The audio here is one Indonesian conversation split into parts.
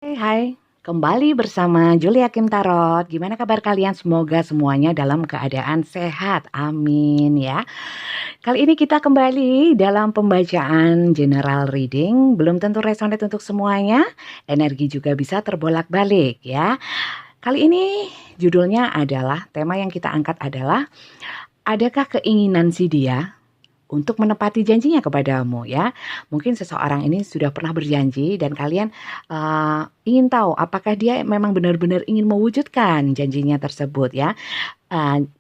Hai, kembali bersama Julia Kim Tarot. Gimana kabar kalian? Semoga semuanya dalam keadaan sehat. Amin ya. Kali ini kita kembali dalam pembacaan general reading. Belum tentu resonate untuk semuanya. Energi juga bisa terbolak-balik ya. Kali ini judulnya adalah, tema yang kita angkat adalah, adakah keinginan si dia untuk menepati janjinya kepadamu ya. Mungkin seseorang ini sudah pernah berjanji dan kalian ingin tahu apakah dia memang benar-benar ingin mewujudkan janjinya tersebut ya.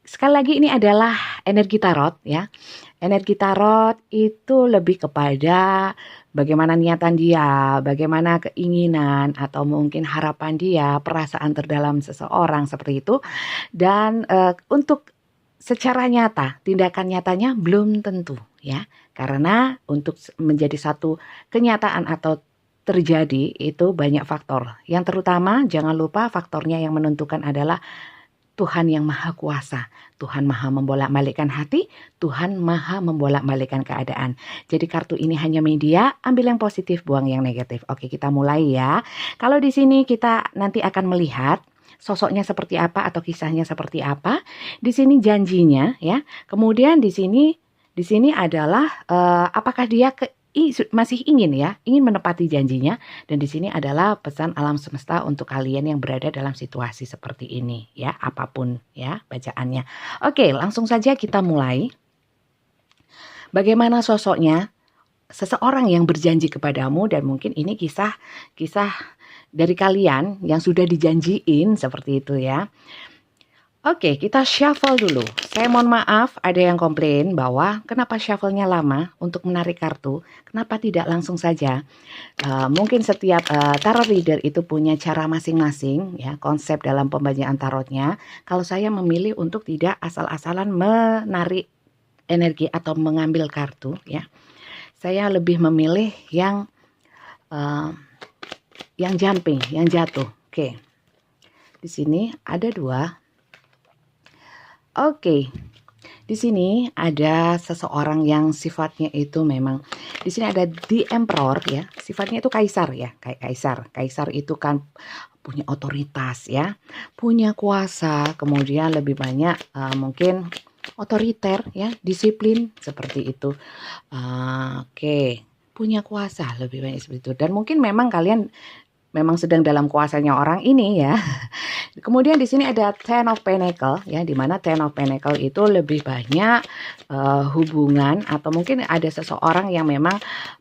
Sekali lagi ini adalah energi tarot ya. Energi tarot itu lebih kepada bagaimana niatan dia, bagaimana keinginan atau mungkin harapan dia, perasaan terdalam seseorang seperti itu. Dan untuk secara nyata, tindakan nyatanya belum tentu ya. Karena untuk menjadi satu kenyataan atau terjadi itu banyak faktor. Yang terutama jangan lupa faktornya yang menentukan adalah Tuhan yang Maha Kuasa. Tuhan Maha membolak-balikkan hati, Tuhan Maha membolak-balikkan keadaan. Jadi kartu ini hanya media, ambil yang positif, buang yang negatif. Oke, kita mulai ya. Kalau di sini kita nanti akan melihat sosoknya seperti apa atau kisahnya seperti apa. Di sini janjinya ya. Kemudian di sini adalah apakah dia masih ingin ya, ingin menepati janjinya. Dan di sini adalah pesan alam semesta untuk kalian yang berada dalam situasi seperti ini ya, apapun ya bacaannya. Oke, langsung saja kita mulai. Bagaimana sosoknya seseorang yang berjanji kepadamu, dan mungkin ini kisah dari kalian yang sudah dijanjiin seperti itu ya. Oke, kita shuffle dulu. Saya mohon maaf ada yang komplain bahwa kenapa shuffle-nya lama untuk menarik kartu. Kenapa tidak langsung saja? Mungkin setiap tarot reader itu punya cara masing-masing ya, konsep dalam pembacaan tarotnya. Kalau saya memilih untuk tidak asal-asalan menarik energi atau mengambil kartu ya. Saya lebih memilih yang jumping, yang jatuh. Oke. Di sini ada dua. Oke. Di sini ada seseorang yang sifatnya itu memang, di sini ada The Emperor ya. Sifatnya itu kaisar ya, kayak kaisar. Kaisar itu kan punya otoritas ya, punya kuasa, kemudian lebih banyak mungkin otoriter ya, disiplin seperti itu. Oke. Punya kuasa lebih banyak seperti itu. Dan mungkin memang kalian memang sedang dalam kuasanya orang ini ya. Kemudian di sini ada Ten of Pentacle ya, di mana Ten of Pentacle itu lebih banyak hubungan atau mungkin ada seseorang yang memang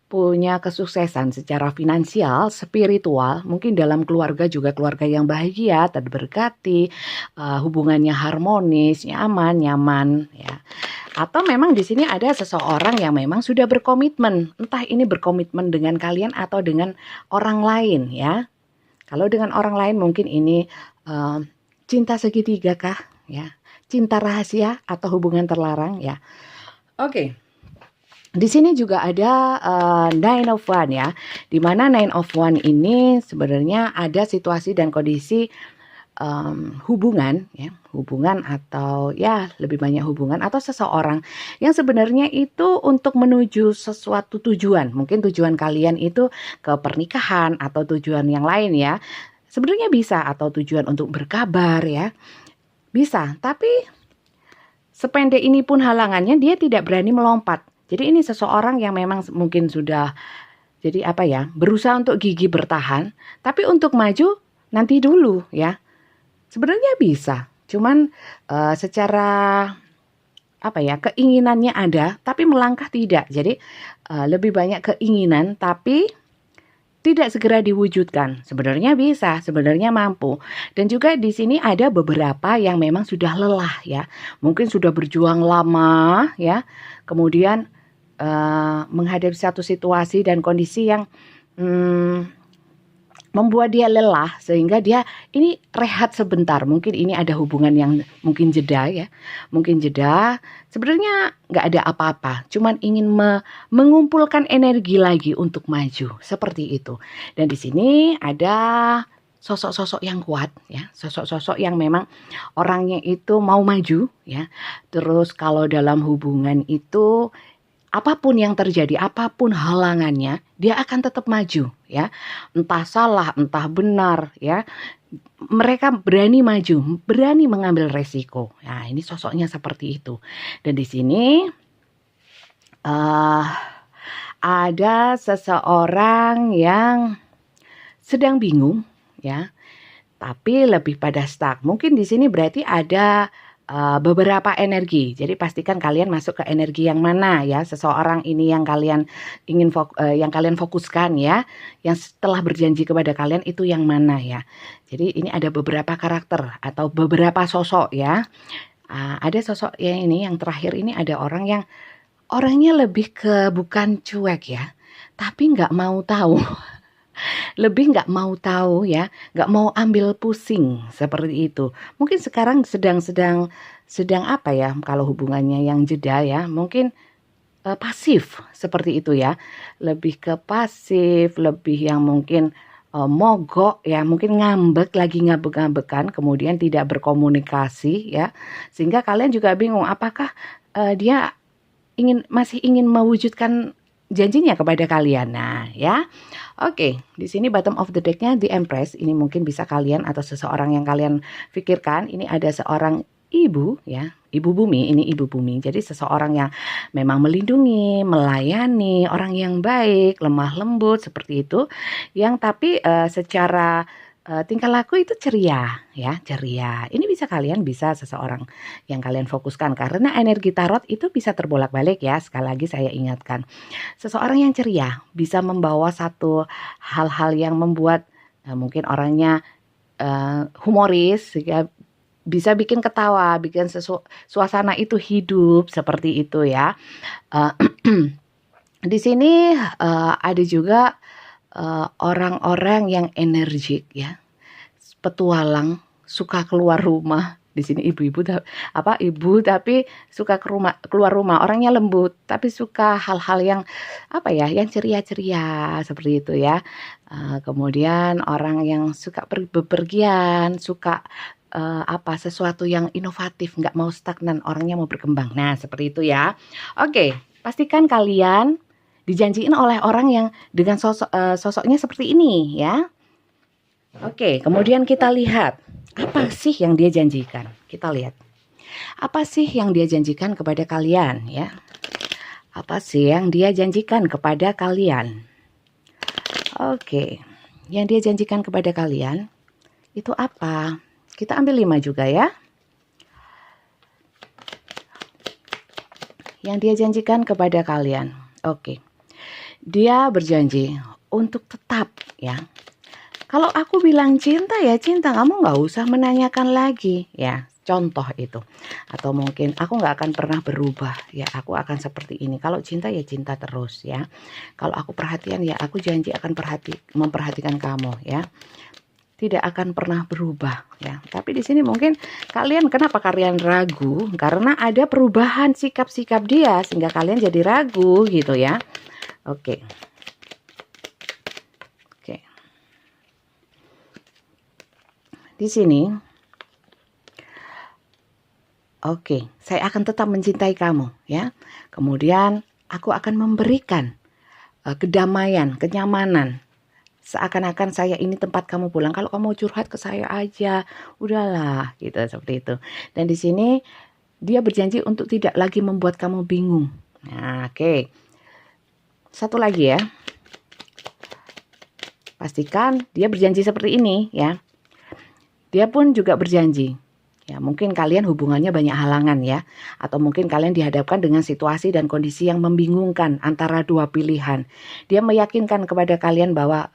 punya kesuksesan secara finansial, spiritual, mungkin dalam keluarga juga keluarga yang bahagia, terberkati, hubungannya harmonis, nyaman ya. Atau memang di sini ada seseorang yang memang sudah berkomitmen, entah ini berkomitmen dengan kalian atau dengan orang lain ya. Kalau dengan orang lain mungkin ini cinta segitiga kah ya, cinta rahasia atau hubungan terlarang ya. Oke. Di sini juga ada Nine of Wands ya, di mana Nine of Wands ini sebenarnya ada situasi dan kondisi hubungan ya, hubungan atau ya lebih banyak hubungan atau seseorang yang sebenarnya itu untuk menuju sesuatu tujuan. Mungkin tujuan kalian itu ke pernikahan atau tujuan yang lain ya. Sebenarnya bisa, atau tujuan untuk berkabar ya. Bisa, tapi sependek ini pun halangannya dia tidak berani melompat. Jadi ini seseorang yang memang mungkin sudah jadi apa ya, berusaha untuk gigih bertahan, tapi untuk maju nanti dulu ya. Sebenarnya bisa, cuman secara apa ya, keinginannya ada, tapi melangkah tidak. Jadi lebih banyak keinginan, tapi tidak segera diwujudkan. Sebenarnya bisa, sebenarnya mampu. Dan juga di sini ada beberapa yang memang sudah lelah ya, mungkin sudah berjuang lama ya, kemudian menghadapi satu situasi dan kondisi yang membuat dia lelah sehingga dia ini rehat sebentar. Mungkin ini ada hubungan yang mungkin jeda ya, mungkin jeda. Sebenarnya nggak ada apa-apa, cuman ingin mengumpulkan energi lagi untuk maju seperti itu. Dan di sini ada sosok-sosok yang kuat ya, sosok-sosok yang memang orangnya itu mau maju ya. Terus kalau dalam hubungan itu apapun yang terjadi, apapun halangannya, dia akan tetap maju ya. Entah salah, entah benar ya. Mereka berani maju, berani mengambil resiko. Nah, ini sosoknya seperti itu. Dan di sini ada seseorang yang sedang bingung ya, tapi lebih pada stuck. Mungkin di sini berarti ada beberapa energi. Jadi pastikan kalian masuk ke energi yang mana ya. Seseorang ini yang kalian ingin yang kalian fokuskan ya. Yang setelah berjanji kepada kalian itu yang mana ya. Jadi ini ada beberapa karakter atau beberapa sosok ya. Ada sosok yang ini yang terakhir ini ada orang yang orangnya lebih ke bukan cuek ya, tapi nggak mau tahu. Lebih nggak mau tahu ya, nggak mau ambil pusing seperti itu. Mungkin sekarang sedang apa ya, kalau hubungannya yang jeda ya, mungkin pasif seperti itu ya. Lebih ke pasif, lebih yang mungkin mogok ya, mungkin ngambek, lagi ngambek-ngambekan, kemudian tidak berkomunikasi ya. Sehingga kalian juga bingung apakah dia masih ingin mewujudkan janjinya kepada kalian. Nah, ya. Oke, di sini bottom of the deck-nya The Empress. Ini mungkin bisa kalian atau seseorang yang kalian pikirkan. Ini ada seorang ibu ya, ibu bumi, ini ibu bumi. Jadi seseorang yang memang melindungi, melayani, orang yang baik, lemah lembut seperti itu. Yang tapi secara tingkah laku itu ceria ya, ceria. Ini bisa seseorang yang kalian fokuskan karena energi tarot itu bisa terbolak-balik ya. Sekali lagi saya ingatkan. Seseorang yang ceria bisa membawa satu hal-hal yang membuat mungkin orangnya humoris ya, bisa bikin ketawa, bikin suasana itu hidup seperti itu ya. Di sini ada juga orang-orang yang energik ya, petualang, suka keluar rumah. Di sini ibu-ibu ibu tapi suka keluar rumah, orangnya lembut tapi suka hal-hal yang apa ya, yang ceria-ceria seperti itu ya. Kemudian orang yang suka bepergian, suka sesuatu yang inovatif, nggak mau stagnan, orangnya mau berkembang. Nah, seperti itu ya. Oke, pastikan kalian dijanjiin oleh orang yang dengan sosoknya seperti ini ya. Oke, kemudian kita lihat apa sih yang dia janjikan. Kita lihat apa sih yang dia janjikan kepada kalian ya. Apa sih yang dia janjikan kepada kalian? Oke, yang dia janjikan kepada kalian itu apa? Kita ambil 5 juga ya. Yang dia janjikan kepada kalian. Oke. Dia berjanji untuk tetap ya. Kalau aku bilang cinta ya cinta, kamu nggak usah menanyakan lagi ya. Contoh itu. Atau mungkin aku nggak akan pernah berubah ya. Aku akan seperti ini. Kalau cinta ya cinta terus ya. Kalau aku perhatian ya aku janji akan memperhatikan kamu ya. Tidak akan pernah berubah ya. Tapi di sini mungkin kenapa kalian ragu? Karena ada perubahan sikap-sikap dia sehingga kalian jadi ragu gitu ya. Oke. Di sini saya akan tetap mencintai kamu ya. Kemudian aku akan memberikan kedamaian, kenyamanan. Seakan-akan saya ini tempat kamu pulang. Kalau kamu curhat ke saya aja, udahlah gitu, seperti itu. Dan di sini dia berjanji untuk tidak lagi membuat kamu bingung. Nah, oke. Satu lagi ya. Pastikan dia berjanji seperti ini ya. Dia pun juga berjanji. Ya, mungkin kalian hubungannya banyak halangan ya. Atau mungkin kalian dihadapkan dengan situasi dan kondisi yang membingungkan antara dua pilihan. Dia meyakinkan kepada kalian bahwa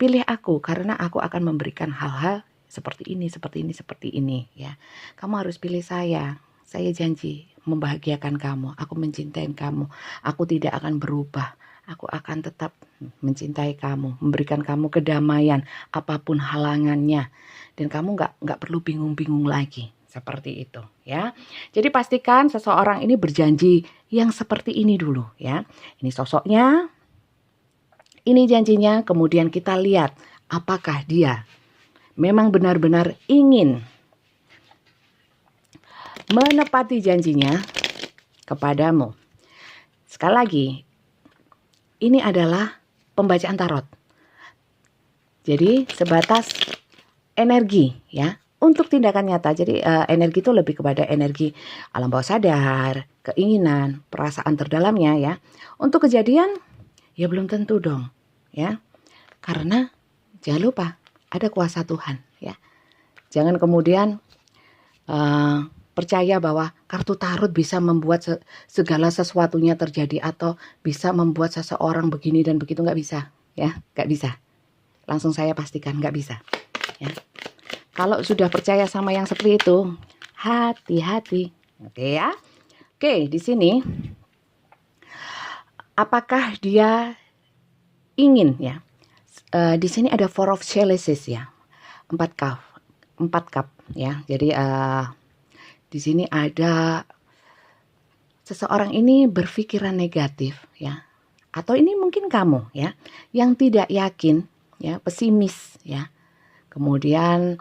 pilih aku karena aku akan memberikan hal-hal seperti ini, seperti ini, seperti ini ya. Kamu harus pilih saya. Saya janji membahagiakan kamu. Aku mencintai kamu. Aku tidak akan berubah. Aku akan tetap mencintai kamu, memberikan kamu kedamaian apapun halangannya. Dan kamu nggak perlu bingung-bingung lagi. Seperti itu ya. Jadi pastikan seseorang ini berjanji yang seperti ini dulu ya. Ini sosoknya, ini janjinya, kemudian kita lihat apakah dia memang benar-benar ingin menepati janjinya kepadamu. Sekali lagi, ini adalah pembacaan tarot. Jadi sebatas energi ya, untuk tindakan nyata. Jadi energi itu lebih kepada energi alam bawah sadar, keinginan, perasaan terdalamnya ya. Untuk kejadian ya belum tentu dong ya. Karena jangan lupa ada kuasa Tuhan ya. Jangan kemudian percaya bahwa kartu tarot bisa membuat segala sesuatunya terjadi atau bisa membuat seseorang begini dan begitu, nggak bisa ya, nggak bisa. Langsung saya pastikan nggak bisa ya. Kalau sudah percaya sama yang seperti itu, hati-hati. Oke ya. Oke, di sini apakah dia ingin ya? Di sini ada Four of Chalices ya. 4 cup ya. Jadi di sini ada seseorang ini berpikiran negatif ya. Atau ini mungkin kamu ya yang tidak yakin ya, pesimis ya. Kemudian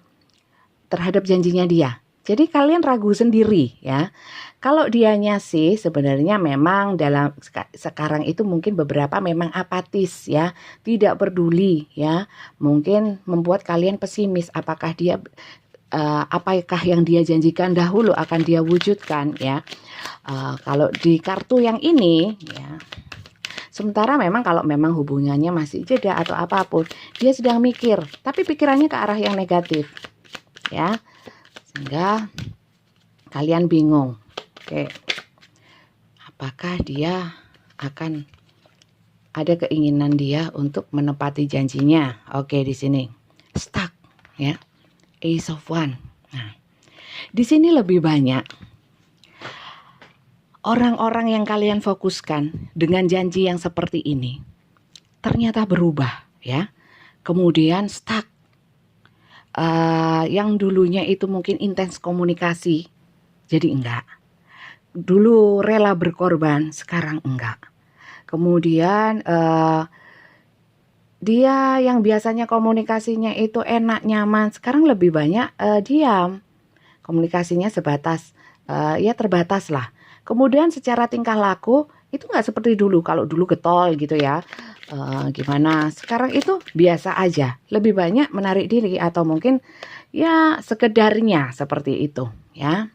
terhadap janjinya dia. Jadi kalian ragu sendiri ya. Kalau dianya sih sebenarnya memang dalam sekarang itu mungkin beberapa memang apatis ya, tidak peduli ya. Mungkin membuat kalian pesimis apakah dia apakah yang dia janjikan dahulu akan dia wujudkan ya. Kalau di kartu yang ini ya, sementara memang kalau memang hubungannya masih jeda atau apapun, dia sedang mikir, tapi pikirannya ke arah yang negatif ya, sehingga kalian bingung. Oke, apakah dia akan ada keinginan dia untuk menepati janjinya? Oke, di sini stuck ya, Ace of Wands. Nah, di sini lebih banyak orang-orang yang kalian fokuskan dengan janji yang seperti ini ternyata berubah ya, kemudian stuck. Yang dulunya itu mungkin intens komunikasi jadi enggak, dulu rela berkorban sekarang enggak. Kemudian dia yang biasanya komunikasinya itu enak nyaman sekarang lebih banyak diam, komunikasinya sebatas ya terbatas lah. Kemudian secara tingkah laku itu nggak seperti dulu. Kalau dulu getol gitu ya, gimana, sekarang itu biasa aja, lebih banyak menarik diri atau mungkin ya sekedarnya seperti itu ya.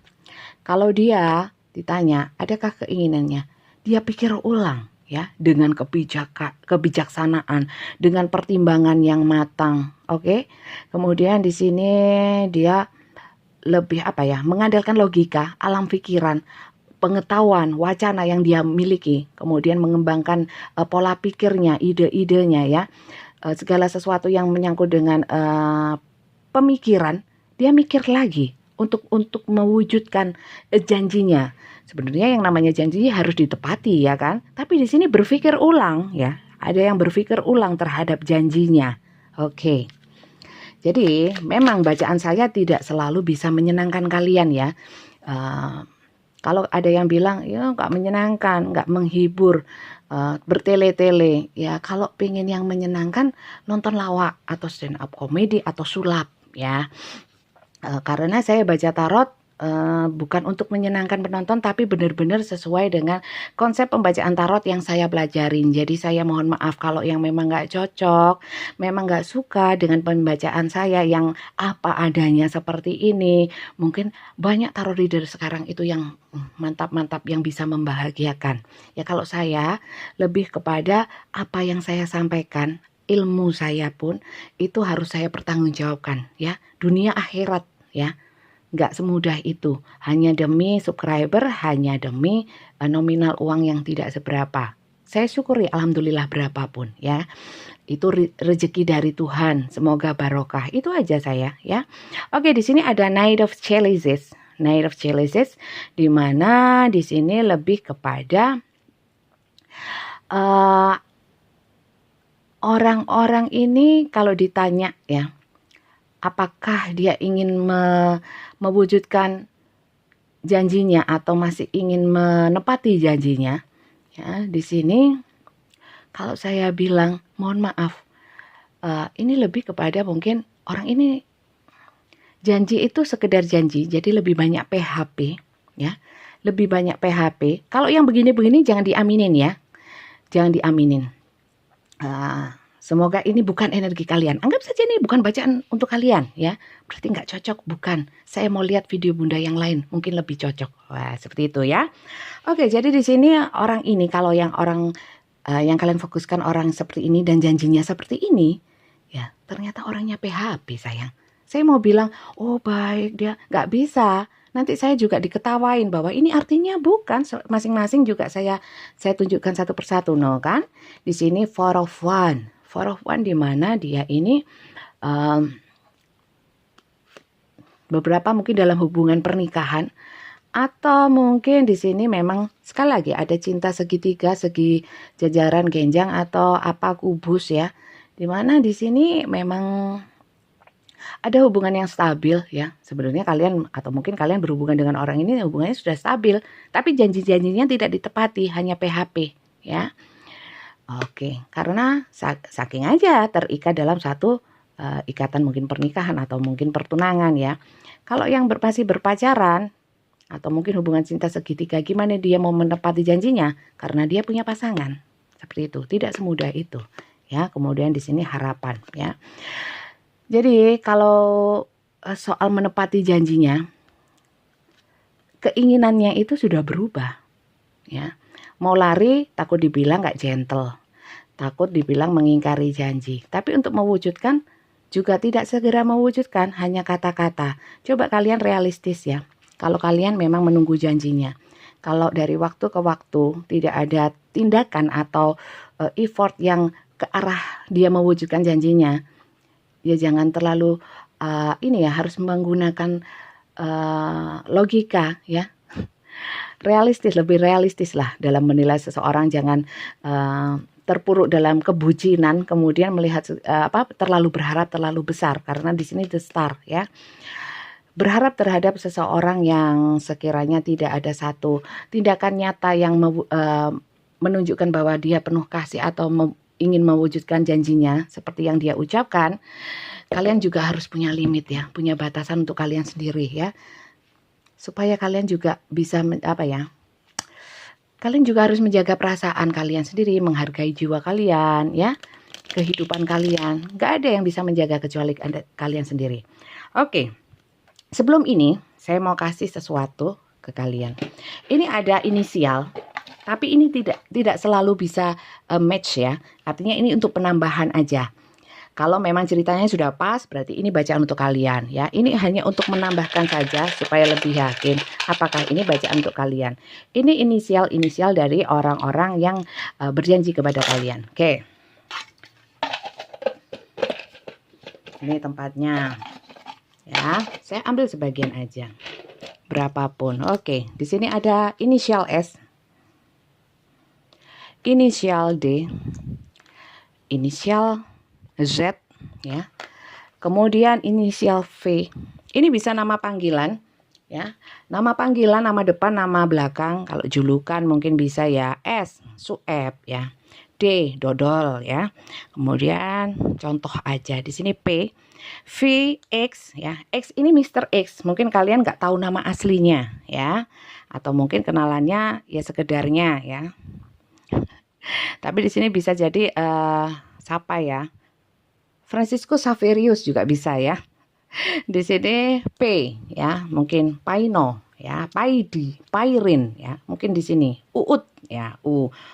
Kalau dia ditanya adakah keinginannya, dia pikir ulang ya, dengan kebijaksanaan, dengan pertimbangan yang matang. Oke. Kemudian di sini dia lebih apa ya, mengandalkan logika, alam pikiran, pengetahuan, wacana yang dia miliki, kemudian mengembangkan pola pikirnya, ide-idenya ya, segala sesuatu yang menyangkut dengan pemikiran, dia mikir lagi untuk mewujudkan janjinya. Sebenarnya yang namanya janji harus ditepati ya kan, tapi di sini berpikir ulang ya, ada yang berpikir ulang terhadap janjinya. Oke. Jadi memang bacaan saya tidak selalu bisa menyenangkan kalian ya. Kalau ada yang bilang ya nggak menyenangkan, nggak menghibur, bertele-tele, ya kalau pengen yang menyenangkan nonton lawak atau stand up comedy atau sulap ya. Karena saya baca tarot bukan untuk menyenangkan penonton, tapi benar-benar sesuai dengan konsep pembacaan tarot yang saya pelajarin. Jadi saya mohon maaf kalau yang memang nggak cocok, memang nggak suka dengan pembacaan saya yang apa adanya seperti ini. Mungkin banyak tarot reader sekarang itu yang mantap-mantap, yang bisa membahagiakan. Ya kalau saya lebih kepada apa yang saya sampaikan, ilmu saya pun itu harus saya pertanggungjawabkan ya, dunia akhirat ya. Nggak semudah itu, hanya demi subscriber, hanya demi nominal uang yang tidak seberapa. Saya syukuri alhamdulillah berapapun ya. Itu rezeki dari Tuhan, semoga barokah. Itu aja saya ya. Oke, di sini ada Knight of Chalices. Knight of Chalices di mana di sini lebih kepada orang-orang ini kalau ditanya ya, apakah dia ingin mewujudkan janjinya atau masih ingin menepati janjinya ya. Di sini kalau saya bilang mohon maaf, ini lebih kepada mungkin orang ini janji itu sekedar janji, jadi lebih banyak PHP ya. lebih banyak PHP. Kalau yang begini-begini jangan diaminin ya. Jangan diaminin. Semoga ini bukan energi kalian. Anggap saja ini bukan bacaan untuk kalian ya. Berarti nggak cocok, bukan. Saya mau lihat video Bunda yang lain, mungkin lebih cocok. Wah, seperti itu ya. Oke, jadi di sini orang ini, kalau yang orang yang kalian fokuskan orang seperti ini dan janjinya seperti ini, ya ternyata orangnya PHP sayang. Saya mau bilang, oh baik dia, nggak bisa. Nanti saya juga diketawain bahwa ini artinya bukan. Masing-masing juga saya tunjukkan satu persatu, no kan? Di sini 4 of one. 4 of one di mana dia ini beberapa mungkin dalam hubungan pernikahan, atau mungkin di sini memang sekali lagi ada cinta segitiga, segi jajaran genjang atau apa kubus ya. Dimana di sini memang ada hubungan yang stabil ya. Sebenarnya kalian atau mungkin kalian berhubungan dengan orang ini hubungannya sudah stabil, tapi janji-janjinya tidak ditepati, hanya PHP ya. Oke, karena saking aja terikat dalam satu ikatan mungkin pernikahan atau mungkin pertunangan ya. Kalau yang masih berpacaran atau mungkin hubungan cinta segitiga, gimana dia mau menepati janjinya? Karena dia punya pasangan. Seperti itu, tidak semudah itu ya. Kemudian di sini harapan ya. Jadi kalau soal menepati janjinya, keinginannya itu sudah berubah ya. Mau lari takut dibilang gak gentle, takut dibilang mengingkari janji. Tapi untuk mewujudkan juga tidak segera mewujudkan, hanya kata-kata. Coba kalian realistis ya. Kalau kalian memang menunggu janjinya, kalau dari waktu ke waktu tidak ada tindakan atau effort yang ke arah dia mewujudkan janjinya, ya jangan terlalu ini ya, harus menggunakan logika ya. Realistis, lebih realistis lah dalam menilai seseorang. Jangan terpuruk dalam kebucinan kemudian melihat terlalu berharap terlalu besar, karena di sini the star ya. Berharap terhadap seseorang yang sekiranya tidak ada satu tindakan nyata yang menunjukkan bahwa dia penuh kasih atau ingin mewujudkan janjinya seperti yang dia ucapkan. Kalian juga harus punya limit ya, punya batasan untuk kalian sendiri ya. Supaya kalian juga bisa kalian juga harus menjaga perasaan kalian sendiri, menghargai jiwa kalian ya, kehidupan kalian. Gak ada yang bisa menjaga kecuali kalian sendiri. Oke, sebelum ini saya mau kasih sesuatu ke kalian. Ini ada inisial, tapi ini tidak selalu bisa match ya. Artinya ini untuk penambahan aja. Kalau memang ceritanya sudah pas, berarti ini bacaan untuk kalian ya. Ini hanya untuk menambahkan saja supaya lebih yakin apakah ini bacaan untuk kalian. Ini inisial dari orang-orang yang berjanji kepada kalian. Oke. Ini tempatnya. Ya, saya ambil sebagian aja. Berapapun. Oke, di sini ada inisial S, inisial D, inisial Z ya. Kemudian inisial V. Ini bisa nama panggilan ya. Nama panggilan, nama depan, nama belakang. Kalau julukan mungkin bisa ya S, Sueb ya. D, Dodol ya. Kemudian contoh aja di sini P, V, X ya. X ini Mr. X. Mungkin kalian nggak tahu nama aslinya ya. Atau mungkin kenalannya ya sekedarnya ya. Tapi di sini bisa jadi siapa ya? Francisco Saverius juga bisa ya. Di sini P ya, mungkin Paino ya, Paidi, Pairin ya, mungkin di sini Uut ya,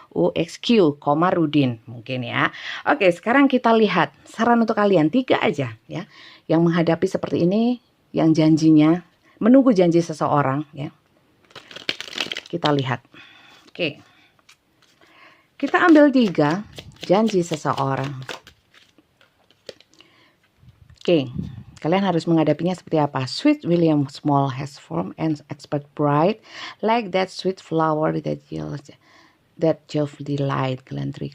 UXQ, Komarudin mungkin ya. Oke, sekarang kita lihat saran untuk kalian 3 aja ya, yang menghadapi seperti ini, yang janjinya menunggu janji seseorang ya. Kita lihat. Oke. Kita ambil 3 janji seseorang. Oke, kalian harus menghadapinya seperti apa? Sweet William Small has formed and expect bright, like that sweet flower that joyfully light, gladly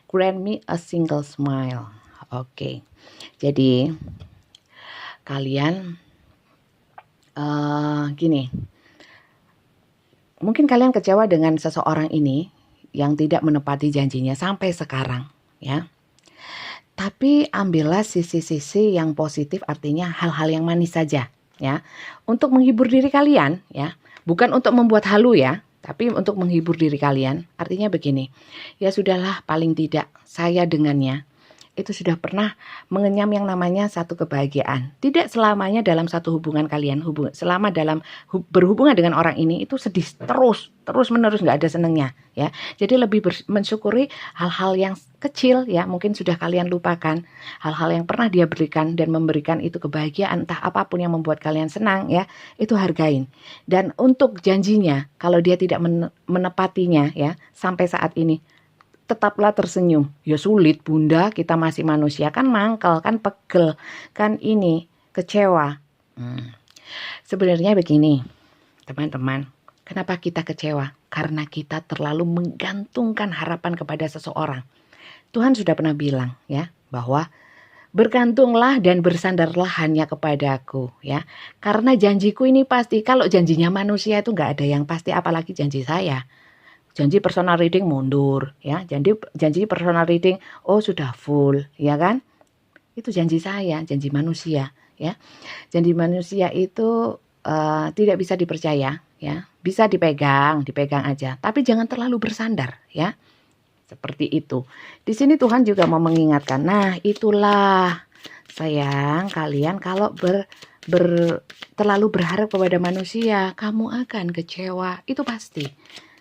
grant me a single smile. Oke, jadi kalian gini, mungkin kalian kecewa dengan seseorang ini yang tidak menepati janjinya sampai sekarang ya. Tapi ambillah sisi-sisi yang positif, artinya hal-hal yang manis saja ya. Untuk menghibur diri kalian ya. Bukan untuk membuat halu ya, tapi untuk menghibur diri kalian. Artinya begini, ya sudahlah, paling tidak saya dengannya itu sudah pernah mengenyam yang namanya satu kebahagiaan. Tidak selamanya dalam satu hubungan kalian, selama dalam berhubungan dengan orang ini itu sedih terus menerus, nggak ada senengnya ya. Jadi lebih mensyukuri hal-hal yang kecil ya, mungkin sudah kalian lupakan, hal-hal yang pernah dia berikan dan memberikan itu kebahagiaan, entah apapun yang membuat kalian senang ya, itu hargain. Dan untuk janjinya, kalau dia tidak menepatinya ya sampai saat ini, tetaplah tersenyum. Ya sulit bunda, kita masih manusia, kan mangkel, kan pegel, kan ini, kecewa. Sebenarnya begini teman-teman, kenapa kita kecewa? Karena kita terlalu menggantungkan harapan kepada seseorang. Tuhan sudah pernah bilang ya, bahwa bergantunglah dan bersandarlah hanya kepadaku ya. Karena janjiku ini pasti. Kalau janjinya manusia itu nggak ada yang pasti, apalagi janji saya. Janji personal reading mundur ya, janji personal reading sudah full ya kan, itu janji saya, janji manusia ya. Janji manusia itu tidak bisa dipercaya ya, bisa dipegang aja, tapi jangan terlalu bersandar ya, seperti itu. Di sini Tuhan juga mau mengingatkan, nah itulah sayang, kalian kalau terlalu berharap kepada manusia, kamu akan kecewa, itu pasti.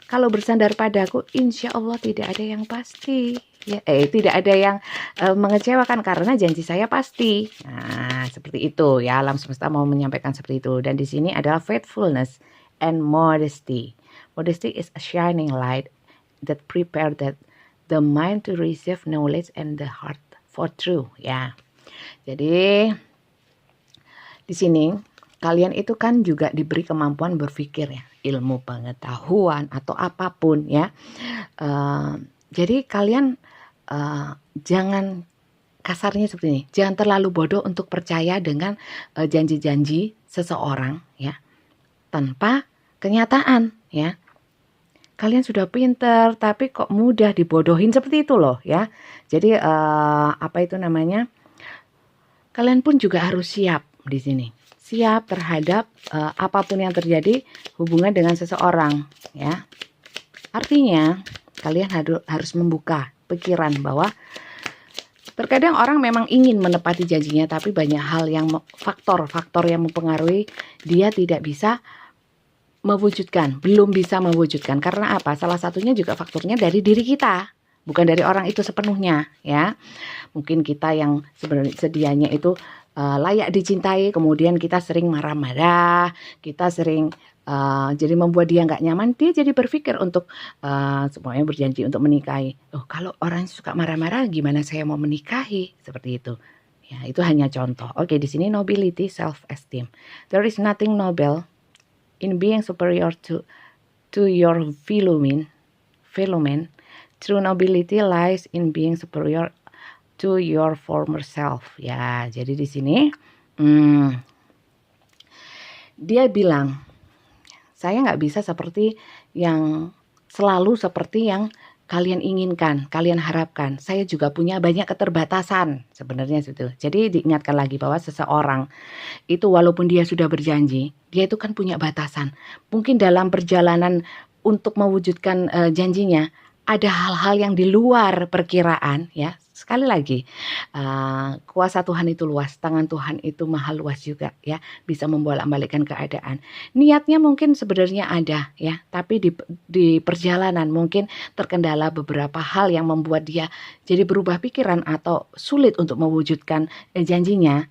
Kalau bersandar padaku, insya Allah tidak ada yang pasti. Ya, tidak ada yang mengecewakan karena janji saya pasti. Nah, seperti itu ya, alam semesta mau menyampaikan seperti itu. Dan di sini adalah faithfulness and modesty. Modesty is a shining light that prepare the mind to receive knowledge and the heart for truth. Ya, jadi di sini kalian itu kan juga diberi kemampuan berpikir ya, ilmu pengetahuan atau apapun ya. Jadi kalian jangan, kasarnya seperti ini, jangan terlalu bodoh untuk percaya dengan janji-janji seseorang ya, tanpa kenyataan ya. Kalian sudah pinter tapi kok mudah dibodohin, seperti itu loh ya. Jadi apa itu namanya, kalian pun juga harus siap di sini. Siap terhadap apapun yang terjadi hubungan dengan seseorang ya. Artinya kalian harus membuka pikiran bahwa terkadang orang memang ingin menepati janjinya, tapi banyak hal yang faktor yang mempengaruhi dia tidak bisa mewujudkan, belum bisa mewujudkan. Karena apa? Salah satunya juga faktornya dari diri kita, bukan dari orang itu sepenuhnya ya. Mungkin kita yang sebenarnya sedianya itu layak dicintai, kemudian kita sering marah-marah, kita sering jadi membuat dia nggak nyaman, dia jadi berpikir untuk semuanya berjanji untuk menikahi. Kalau orang suka marah-marah, gimana saya mau menikahi? Seperti itu. Ya, itu hanya contoh. Oke, di sini nobility, self-esteem. There is nothing noble in being superior to your fellow man. True nobility lies in being superior to your former self. Ya, jadi di sini dia bilang, saya nggak bisa seperti yang selalu seperti yang kalian inginkan, kalian harapkan. Saya juga punya banyak keterbatasan sebenarnya itu. Jadi diingatkan lagi bahwa seseorang itu walaupun dia sudah berjanji, dia itu kan punya batasan. Mungkin dalam perjalanan untuk mewujudkan janjinya ada hal-hal yang di luar perkiraan ya. Sekali lagi, kuasa Tuhan itu luas, tangan Tuhan itu maha luas juga ya, bisa membolak-balikkan keadaan. Niatnya mungkin sebenarnya ada ya, tapi di perjalanan mungkin terkendala beberapa hal yang membuat dia jadi berubah pikiran atau sulit untuk mewujudkan janjinya.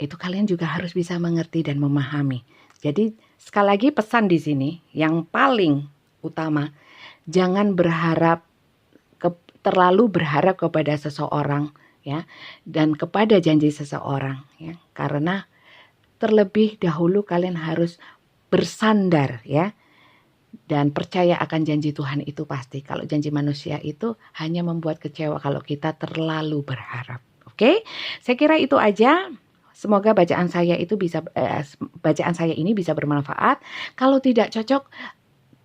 Itu kalian juga harus bisa mengerti dan memahami. Jadi sekali lagi pesan di sini yang paling utama, jangan terlalu berharap kepada seseorang ya, dan kepada janji seseorang ya, karena terlebih dahulu kalian harus bersandar ya, dan percaya akan janji Tuhan itu pasti. Kalau janji manusia itu hanya membuat kecewa kalau kita terlalu berharap. Oke, saya kira itu aja. Semoga bacaan saya ini bisa bermanfaat. Kalau tidak cocok,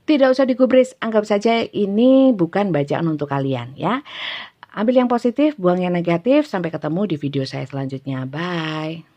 tidak usah digubris, anggap saja ini bukan bacaan untuk kalian ya. Ambil yang positif, buang yang negatif. Sampai ketemu di video saya selanjutnya. Bye.